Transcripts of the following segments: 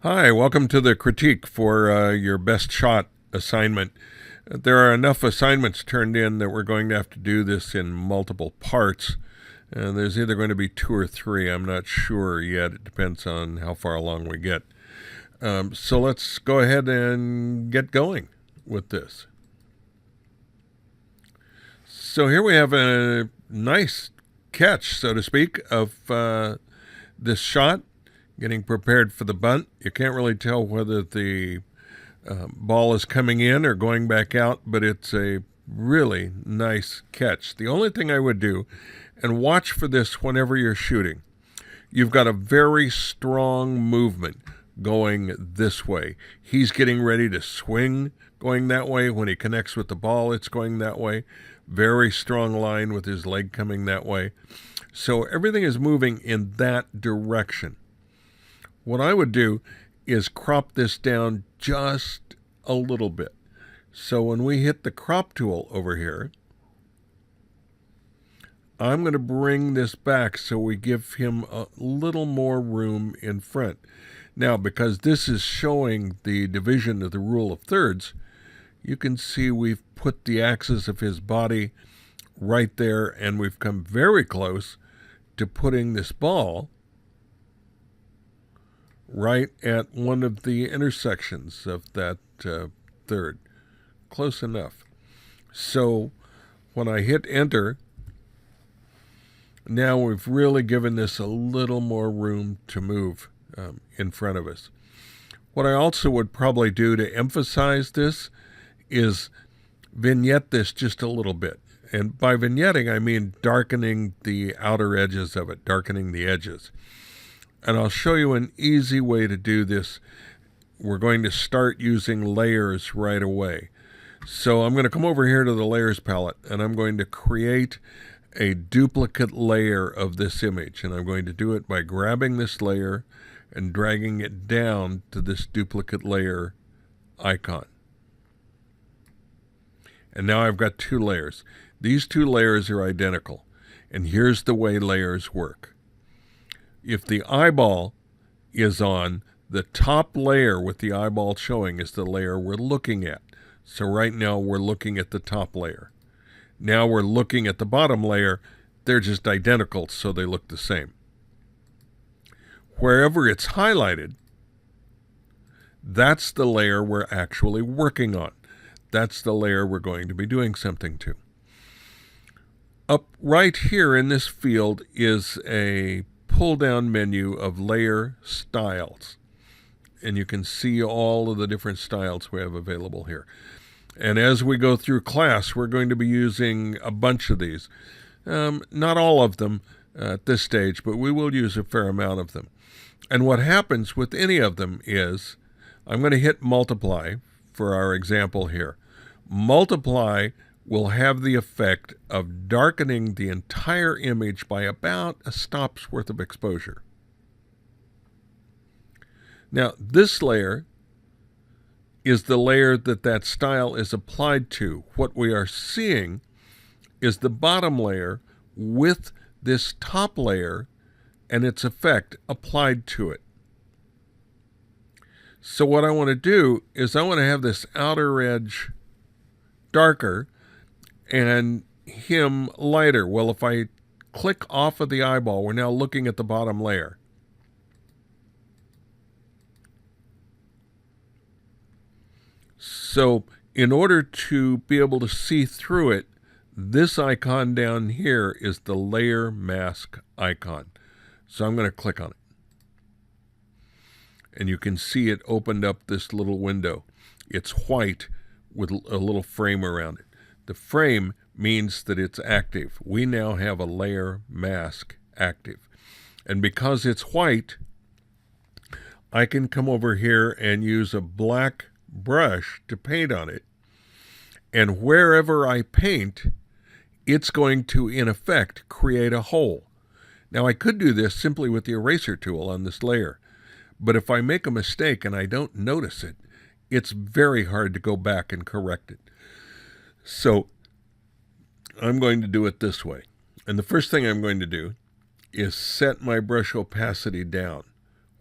Hi, welcome to the critique for your best shot assignment. There are enough assignments turned in that we're going to have to do this in multiple parts. There's either going to be two or three. I'm not sure yet. It depends on how far along we get. So let's go ahead and get going with this. So here we have a nice catch, so to speak, of this shot, getting prepared for the bunt. You can't really tell whether the ball is coming in or going back out, but it's a really nice catch. The only thing I would do, and watch for this whenever you're shooting, you've got a very strong movement going this way. He's getting ready to swing going that way. When he connects with the ball, it's going that way. Very strong line with his leg coming that way. So everything is moving in that direction. What I would do is crop this down just a little bit. So when we hit the crop tool over here, I'm going to bring this back so we give him a little more room in front. Now, because this is showing the division of the rule of thirds, you can see we've put the axis of his body right there, and we've come very close to putting this ball right at one of the intersections of that third. Close enough. So when I hit enter, now we've really given this a little more room to move in front of us. What I also would probably do to emphasize this is vignette this just a little bit. And by vignetting, I mean darkening the outer edges of it, darkening the edges. And I'll show you an easy way to do this. We're going to start using layers right away. So I'm going to come over here to the layers palette, and I'm going to create a duplicate layer of this image. And I'm going to do it by grabbing this layer and dragging it down to this duplicate layer icon. And now I've got two layers. These two layers are identical. And here's the way layers work. If the eyeball is on, the top layer with the eyeball showing is the layer we're looking at. So right now we're looking at the top layer. Now we're looking at the bottom layer. They're just identical, so they look the same. Wherever it's highlighted, that's the layer we're actually working on. That's the layer we're going to be doing something to. Up right here in this field is a pull-down menu of layer styles. And you can see all of the different styles we have available here. And as we go through class, we're going to be using a bunch of these. Not all of them at this stage, but we will use a fair amount of them. And what happens with any of them is, I'm going to hit multiply for our example here. Multiply will have the effect of darkening the entire image by about a stop's worth of exposure. Now, this layer is the layer that style is applied to. What we are seeing is the bottom layer with this top layer and its effect applied to it. So what I want to do is I want to have this outer edge darker and him lighter. Well, if I click off of the eyeball, we're now looking at the bottom layer. So in order to be able to see through it, this icon down here is the layer mask icon. So I'm going to click on it. And you can see it opened up this little window. It's white with a little frame around it. The frame means that it's active. We now have a layer mask active. And because it's white, I can come over here and use a black brush to paint on it. And wherever I paint, it's going to, in effect, create a hole. Now, I could do this simply with the eraser tool on this layer. But if I make a mistake and I don't notice it, it's very hard to go back and correct it. So I'm going to do it this way. And the first thing I'm going to do is set my brush opacity down.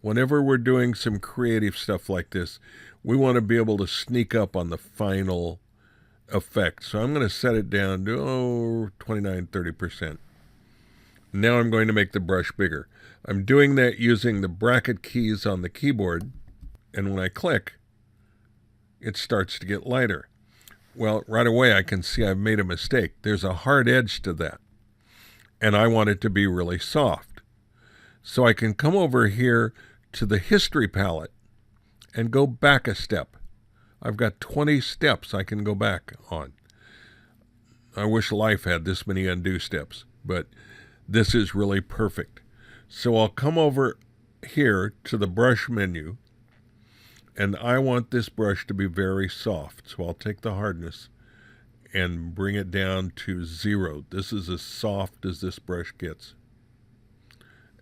whenever we're doing some creative stuff like this, we want to be able to sneak up on the final effect. So I'm going to set it down to 29, 30%. Now I'm going to make the brush bigger. I'm doing that using the bracket keys on the keyboard, and when I click, it starts to get lighter. Well, right away I can see I've made a mistake. There's a hard edge to that, and I want it to be really soft. So I can come over here to the history palette and go back a step. I've got 20 steps I can go back on. I wish life had this many undo steps, but this is really perfect. So I'll come over here to the brush menu, and I want this brush to be very soft. So I'll take the hardness and bring it down to 0. This is as soft as this brush gets.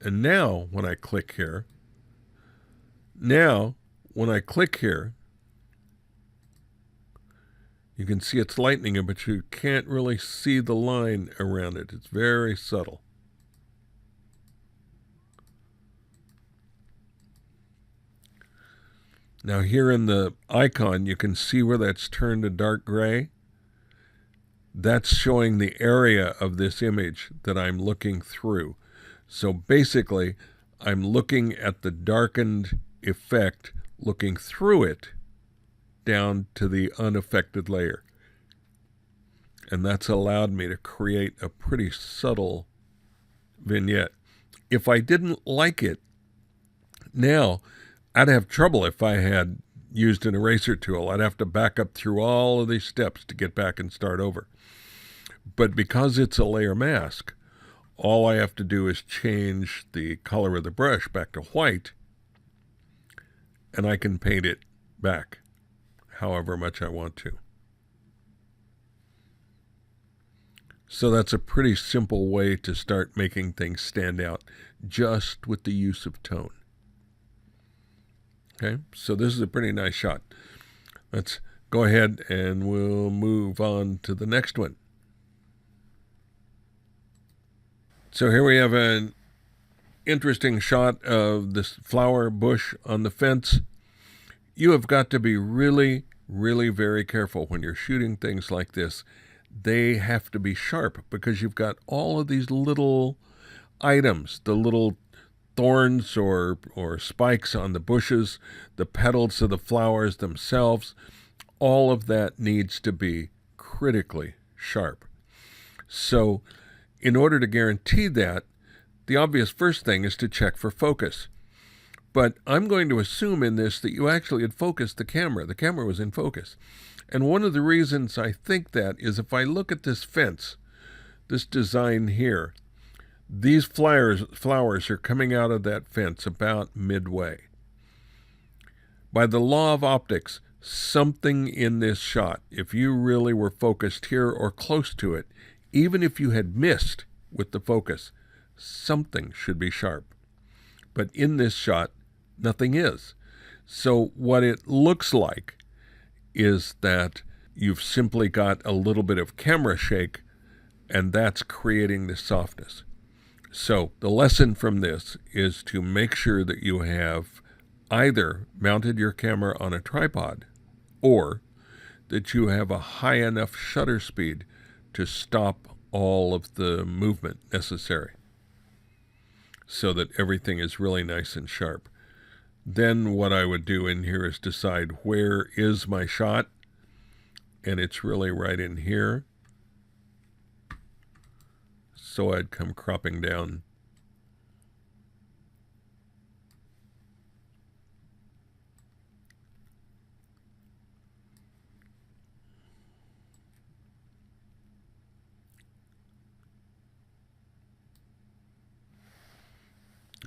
And now when I click here, you can see it's lightening it, but you can't really see the line around it. It's very subtle. Now here in the icon, you can see where that's turned to dark gray. That's showing the area of this image that I'm looking through. So basically, I'm looking at the darkened effect, looking through it down to the unaffected layer. And that's allowed me to create a pretty subtle vignette. If I didn't like it, now I'd have trouble if I had used an eraser tool. I'd have to back up through all of these steps to get back and start over. But because it's a layer mask, all I have to do is change the color of the brush back to white, and I can paint it back however much I want to. So that's a pretty simple way to start making things stand out just with the use of tone. Okay, so this is a pretty nice shot. Let's go ahead and we'll move on to the next one. So here we have an interesting shot of this flower bush on the fence. You have got to be really, really very careful when you're shooting things like this. They have to be sharp because you've got all of these little items, the little thorns or spikes on the bushes, the petals of the flowers themselves. All of that needs to be critically sharp. So in order to guarantee that, the obvious first thing is to check for focus. But I'm going to assume in this that you actually had focused the camera. The camera was in focus. And one of the reasons I think that is if I look at this fence, this design here, these flowers are coming out of that fence about midway. By the law of optics, something in this shot, if you really were focused here or close to it, even if you had missed with the focus, something should be sharp. But in this shot, nothing is. So what it looks like is that you've simply got a little bit of camera shake, and that's creating the softness. So the lesson from this is to make sure that you have either mounted your camera on a tripod or that you have a high enough shutter speed to stop all of the movement necessary so that everything is really nice and sharp. Then what I would do in here is decide where is my shot, and it's really right in here. So I'd come cropping down.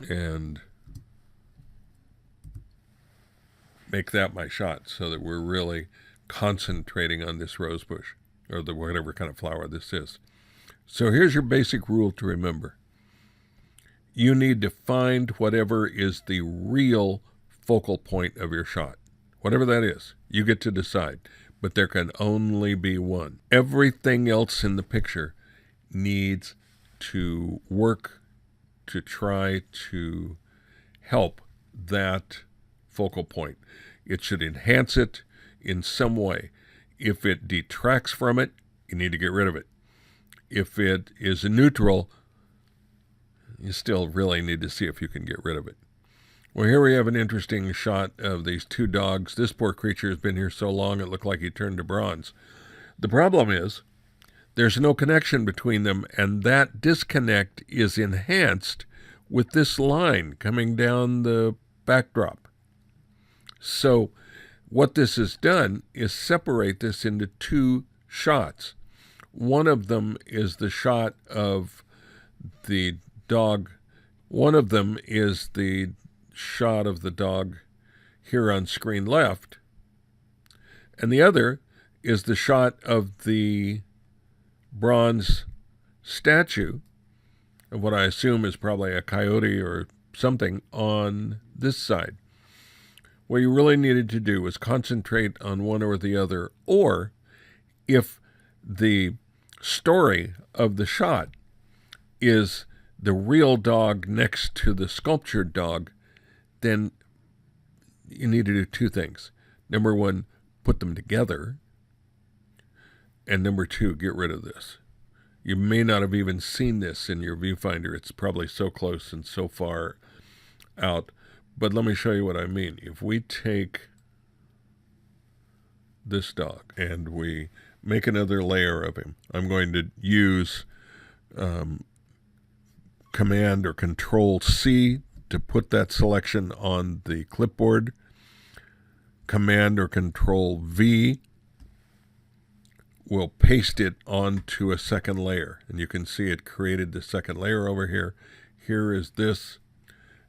And make that my shot so that we're really concentrating on this rose bush or the whatever kind of flower this is. So here's your basic rule to remember. You need to find whatever is the real focal point of your shot. Whatever that is, you get to decide, but there can only be one. Everything else in the picture needs to work to try to help that focal point. It should enhance it in some way. If it detracts from it, you need to get rid of it. If it is neutral, you still really need to see if you can get rid of it. Well, here we have an interesting shot of these two dogs. This poor creature has been here so long it looked like he turned to bronze. The problem is there's no connection between them, and that disconnect is enhanced with this line coming down the backdrop. So what this has done is separate this into two shots. One of them is the shot of the dog. One of them is the shot of the dog here on screen left, and the other is the shot of the bronze statue of what I assume is probably a coyote or something on this side. What you really needed to do was concentrate on one or the other, or if the story of the shot is the real dog next to the sculptured dog, then you need to do two things. Number one, put them together. And number two, get rid of this. You may not have even seen this in your viewfinder. It's probably so close and so far out. But let me show you what I mean. If we take this dog and we make another layer of him, I'm going to use Command or Control C to put that selection on the clipboard. Command or Control V will paste it onto a second layer. And you can see it created the second layer over here. Here is this.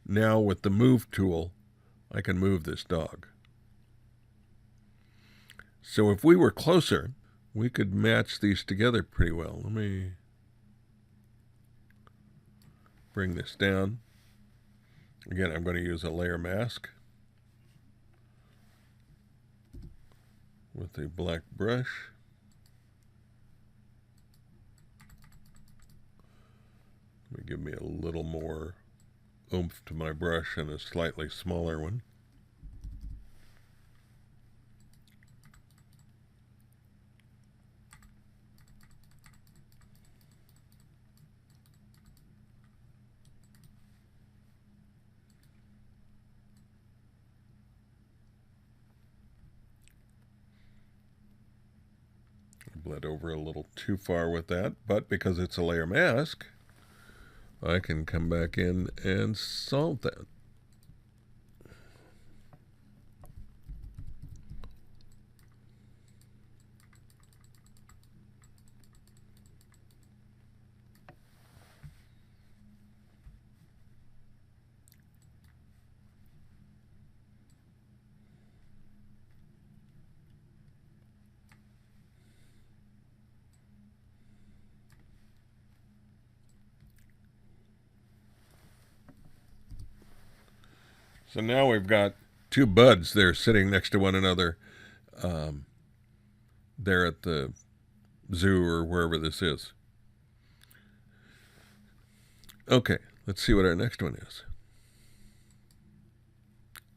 Now with the Move tool, I can move this dog. So if we were closer, we could match these together pretty well. Let me bring this down. Again, I'm going to use a layer mask with a black brush. Let me give me a little more oomph to my brush and a slightly smaller one. Bled over a little too far with that, but because it's a layer mask, I can come back in and solve that. So now we've got two buds there sitting next to one another there at the zoo or wherever this is. Okay, let's see what our next one is.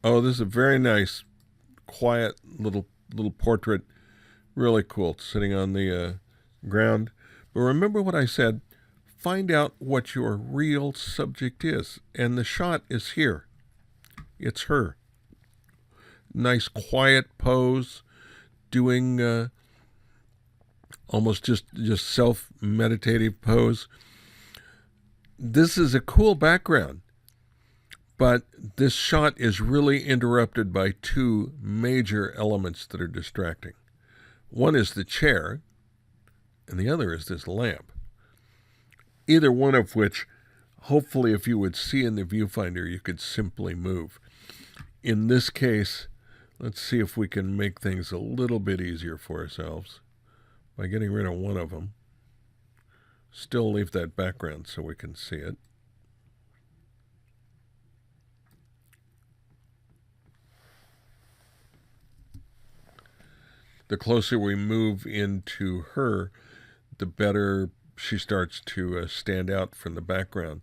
Oh, this is a very nice, quiet little portrait. Really cool. It's sitting on the ground. But remember what I said. Find out what your real subject is. And the shot is here. It's her. Nice quiet pose, doing almost just self-meditative pose. This is a cool background, but this shot is really interrupted by two major elements that are distracting. One is the chair, and the other is this lamp. Either one of which, hopefully, if you would see in the viewfinder, you could simply move. In this case, let's see if we can make things a little bit easier for ourselves by getting rid of one of them. Still leave that background so we can see it. The closer we move into her, the better she starts to stand out from the background.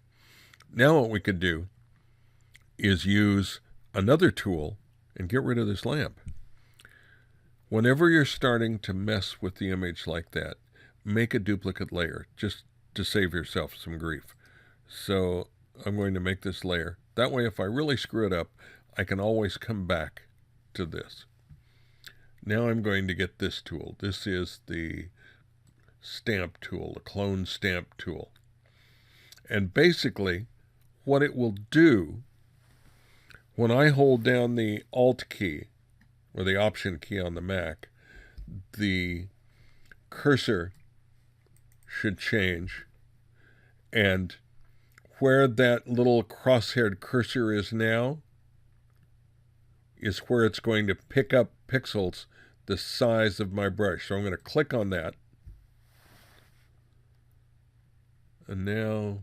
Now what we could do is use another tool and get rid of this lamp. Whenever you're starting to mess with the image like that, make a duplicate layer just to save yourself some grief. So I'm going to make this layer. That way, if I really screw it up, I can always come back to this. Now I'm going to get this tool. This is the stamp tool, the clone stamp tool. And basically, what it will do, when I hold down the Alt key, or the Option key on the Mac, the cursor should change, and where that little cross-haired cursor is now is where it's going to pick up pixels the size of my brush. So I'm going to click on that, and now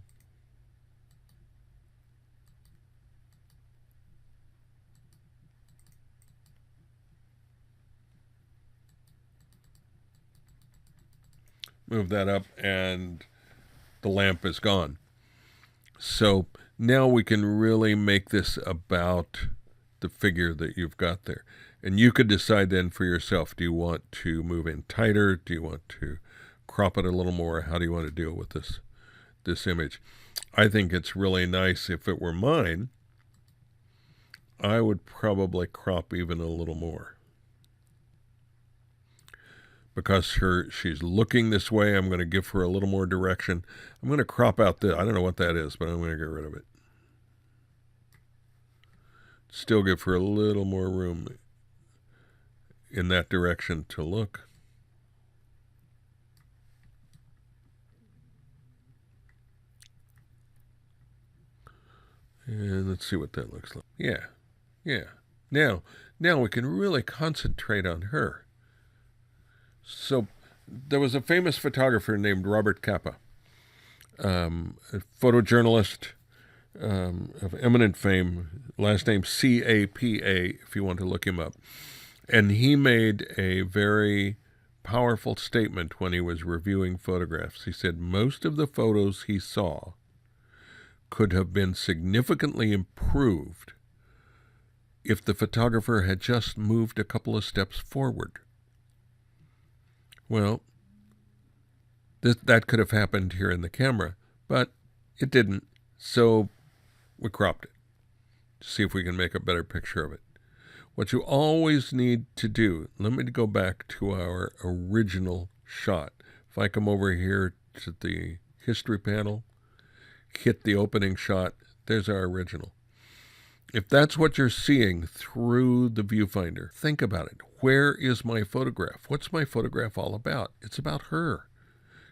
move that up, and the lamp is gone. So now we can really make this about the figure that you've got there. And you could decide then for yourself, do you want to move in tighter? Do you want to crop it a little more? How do you want to deal with this image? I think it's really nice. If it were mine, I would probably crop even a little more. Because she's looking this way, I'm going to give her a little more direction. I'm going to crop out this. I don't know what that is, but I'm going to get rid of it. Still give her a little more room in that direction to look. And let's see what that looks like. Yeah. Now we can really concentrate on her. So there was a famous photographer named Robert Capa, a photojournalist of eminent fame, last name C-A-P-A, if you want to look him up. And he made a very powerful statement when he was reviewing photographs. He said most of the photos he saw could have been significantly improved if the photographer had just moved a couple of steps forward. Well, that could have happened here in the camera, but it didn't, so we cropped it to see if we can make a better picture of it. What you always need to do, let me go back to our original shot. If I come over here to the history panel, hit the opening shot, there's our original. If that's what you're seeing through the viewfinder, think about it. Where is my photograph? What's my photograph all about? It's about her.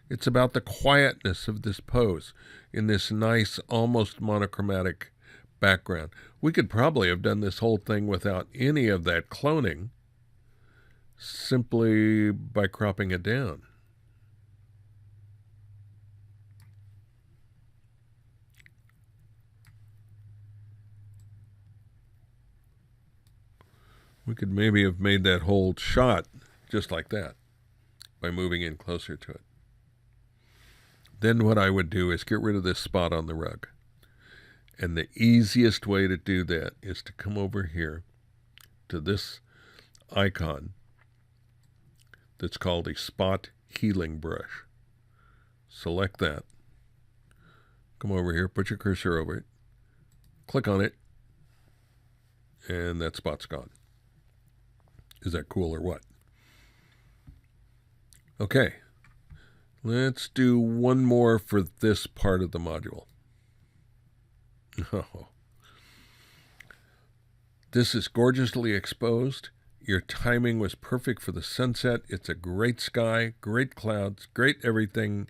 It's about the quietness of this pose in this nice, almost monochromatic background. We could probably have done this whole thing without any of that cloning, simply by cropping it down. We could maybe have made that whole shot just like that by moving in closer to it. Then what I would do is get rid of this spot on the rug. And the easiest way to do that is to come over here to this icon that's called a spot healing brush. Select that. Come over here, put your cursor over it, click on it, and that spot's gone. Is that cool or what? Okay, let's do one more for this part of the module. Oh. This is gorgeously exposed. Your timing was perfect for the sunset. It's a great sky, great clouds, great everything,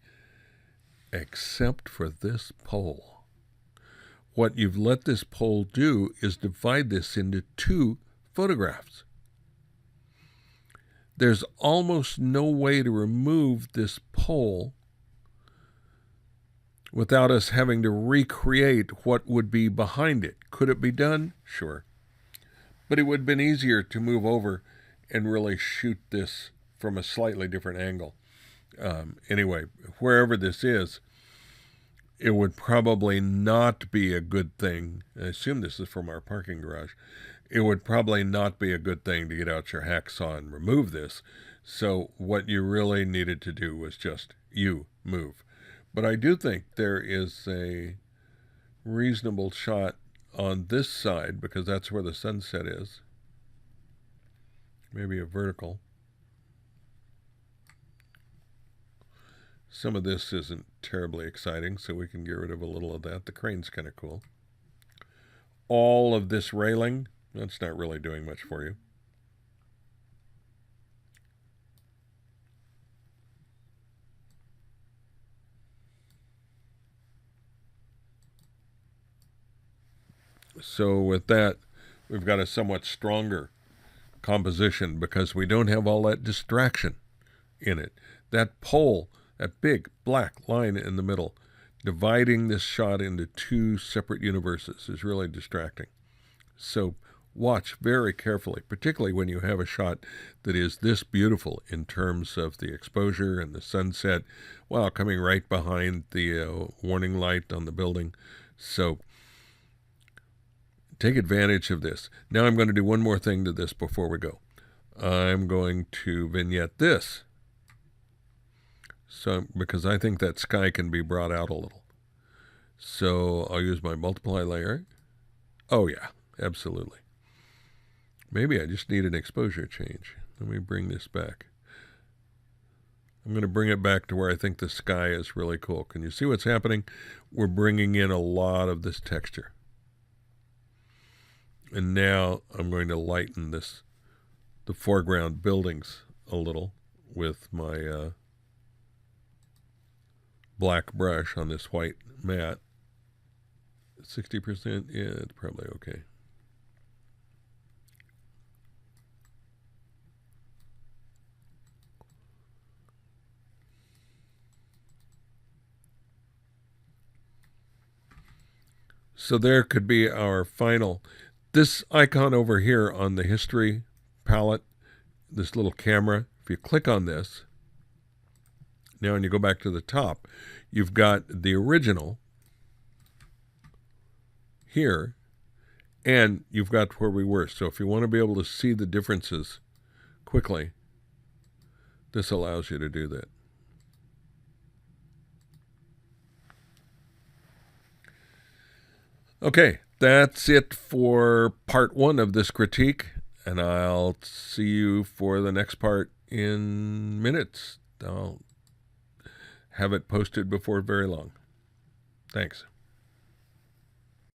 except for this pole. What you've let this pole do is divide this into two photographs. There's almost no way to remove this pole without us having to recreate what would be behind it. Could it be done? Sure. But it would have been easier to move over and really shoot this from a slightly different angle. Anyway, wherever this is, it would probably not be a good thing. I assume this is from our parking garage. It would probably not be a good thing to get out your hacksaw and remove this. So what you really needed to do was just you move. But I do think there is a reasonable shot on this side because that's where the sunset is. Maybe a vertical. Some of this isn't terribly exciting, so we can get rid of a little of that. The crane's kind of cool. All of this railing, that's not really doing much for you. So with that, we've got a somewhat stronger composition because we don't have all that distraction in it. That pole, that big black line in the middle, dividing this shot into two separate universes is really distracting. So watch very carefully, particularly when you have a shot that is this beautiful in terms of the exposure and the sunset, while coming right behind the warning light on the building. So take advantage of this. Now I'm going to do one more thing to this before we go. I'm going to vignette this. So, because I think that sky can be brought out a little. So I'll use my multiply layer. Oh yeah, absolutely. Maybe I just need an exposure change. Let me bring this back. I'm going to bring it back to where I think the sky is really cool. Can you see what's happening? We're bringing in a lot of this texture. And now I'm going to lighten this, the foreground buildings a little with my black brush on this white mat. 60%, yeah, it's probably okay. So there could be our final. This icon over here on the history palette, this little camera, if you click on this, now and you go back to the top, you've got the original here, and you've got where we were. So if you want to be able to see the differences quickly, this allows you to do that. Okay, that's it for part one of this critique, and I'll see you for the next part in minutes. I'll have it posted before very long. Thanks.